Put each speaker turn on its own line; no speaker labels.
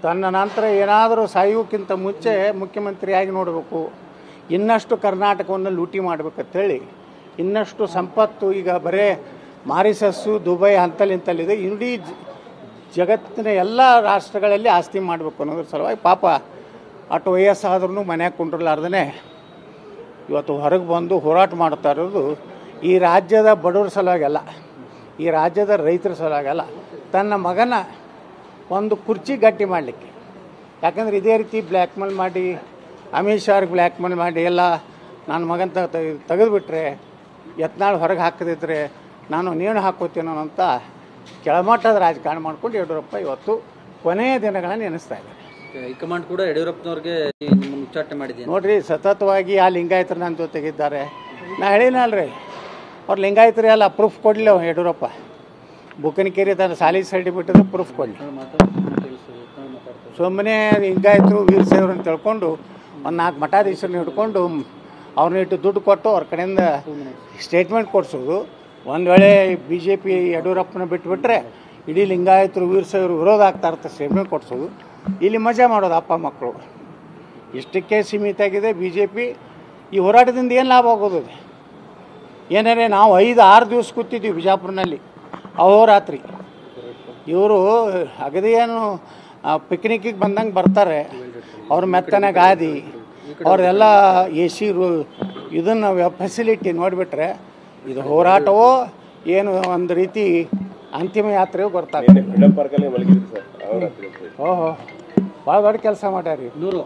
ತನ್ನ ನಂತರ ಏನಾದರೂ ಸಾಯುವುಕ್ಕಿಂತ ಮುಂಚೆ ಮುಖ್ಯಮಂತ್ರಿಯಾಗಿ ನೋಡಬೇಕು, ಇನ್ನಷ್ಟು ಕರ್ನಾಟಕವನ್ನು ಲೂಟಿ ಮಾಡಬೇಕಂತೇಳಿ, ಇನ್ನಷ್ಟು ಸಂಪತ್ತು ಈಗ ಬರೇ ಮಾರಿಸಸ್ಸು ದುಬೈ ಅಂತಲ್ಲಿಂತಲ್ಲಿದೆ, ಇಡೀ ಜಗತ್ತಿನ ಎಲ್ಲ ರಾಷ್ಟ್ರಗಳಲ್ಲಿ ಆಸ್ತಿ ಮಾಡಬೇಕು ಅನ್ನೋದ್ರ ಸಲುವಾಗಿ ಪಾಪ ಅಷ್ಟು ವಯಸ್ಸಾದ್ರೂ ಮನ್ಯಾಗ ಕುಂಡ್ರಲಾರ್ದೇ ಇವತ್ತು ಹೊರಗೆ ಬಂದು ಹೋರಾಟ ಮಾಡ್ತಾ ಇರೋದು ಈ ರಾಜ್ಯದ ಬಡವರ ಸಲುವಾಗಲ್ಲ, ಈ ರಾಜ್ಯದ ರೈತರ ಸಲುವಾಗಲ್ಲ, ತನ್ನ ಮಗನ ಒಂದು ಕುರ್ಚಿ ಗಟ್ಟಿ ಮಾಡಲಿಕ್ಕೆ. ಯಾಕಂದರೆ ಇದೇ ರೀತಿ ಬ್ಲ್ಯಾಕ್ ಮೇಲ್ ಮಾಡಿ, ಅಮಿತ್ ಶಾರ್ಗೆ ಬ್ಲ್ಯಾಕ್ ಮೇಲ್ ಮಾಡಿ ಎಲ್ಲ ನನ್ನ ಮಗನ ತೆಗೆದುಬಿಟ್ರೆ, ಯತ್ನಾಳ್ ಹೊರಗೆ ಹಾಕದಿದ್ದರೆ ನಾನು ನೇಣು ಹಾಕೋತೀನೋ ಅಂತ ಕೆಳಮಟ್ಟದ ರಾಜಕಾರಣ ಮಾಡ್ಕೊಂಡು ಯಡಿಯೂರಪ್ಪ ಇವತ್ತು ಕೊನೆಯ ದಿನಗಳನ್ನು ನೆನೆಸ್ತಾ ಇದ್ದಾರೆ.
ಹೈಕಮಾಂಡ್ ಕೂಡ ಯಡಿಯೂರಪ್ಪನವ್ರಿಗೆ ಉಚ್ಚಾಟನೆ ಮಾಡಿದ್ದೀನಿ
ನೋಡ್ರಿ, ಸತತವಾಗಿ ಆ ಲಿಂಗಾಯತರು ನನ್ನ ಜೊತೆಗಿದ್ದಾರೆ. ನಾ ಹೇಳಿನಲ್ರಿ, ಅವ್ರು ಲಿಂಗಾಯತರು ಎಲ್ಲ ಪ್ರೂಫ್ ಕೊಡಲಿ ಯಡಿಯೂರಪ್ಪ. ಬುಕ್ಕನಕೇರಿ ತನ್ನ ಸಾಲಿ ಸರ್ಟಿಫಿಕೇಟ್ ಪ್ರೂಫ್ ಕೊಡಲಿ. ಸುಮ್ಮನೆ ಲಿಂಗಾಯತರು ವೀರಶೈವರು ಅಂತ ತಿಳ್ಕೊಂಡು ಒಂದು 4 ಮಠಾಧೀಶರನ್ನ ಹಿಡ್ಕೊಂಡು ಅವ್ರನ್ನ ಇಟ್ಟು ದುಡ್ಡು ಕೊಟ್ಟು ಅವ್ರ ಕಡೆಯಿಂದ ಸ್ಟೇಟ್ಮೆಂಟ್ ಕೊಡಿಸೋದು. ಒಂದು ವೇಳೆ BJP ಯಡಿಯೂರಪ್ಪನ ಬಿಟ್ಟುಬಿಟ್ರೆ ಇಡೀ ಲಿಂಗಾಯತರು ವೀರಶೈವರು ವಿರೋಧ ಆಗ್ತಾ ಇರ್ತಾರೆ, ಸ್ಟೇಟ್ಮೆಂಟ್ ಕೊಡಿಸೋದು. ಇಲ್ಲಿ ಮಜಾ ಮಾಡೋದು ಅಪ್ಪ ಮಕ್ಕಳು. ಇಷ್ಟಕ್ಕೆ ಸೀಮಿತ ಆಗಿದೆ BJP. ಈ ಹೋರಾಟದಿಂದ ಏನು ಲಾಭ ಆಗೋದು? ಏನಾರೇ ನಾವು 5-6 ದಿವಸ ಕೂತಿದ್ವಿ ಬಿಜಾಪುರನಲ್ಲಿ ಅಹೋರಾತ್ರಿ. ಇವರು ಅಗದಿ ಏನು ಪಿಕ್ನಿಕ್ಕಿಗೆ ಬಂದಂಗೆ ಬರ್ತಾರೆ, ಅವ್ರ ಮೆತ್ತನ ಗಾದಿ, ಅವ್ರದೆಲ್ಲ AC ಇದನ್ನು ಫೆಸಿಲಿಟಿ ನೋಡಿಬಿಟ್ರೆ ಇದು ಹೋರಾಟವೋ ಏನು ಒಂದು ರೀತಿ ಅಂತಿಮ ಯಾತ್ರೆಯೋ ಗೊತ್ತಾಗ್ತದೆ. ಓಹೋ, ಭಾಳ ದೊಡ್ಡ ಕೆಲಸ ಮಾಡ್ಯಾರಿ.
100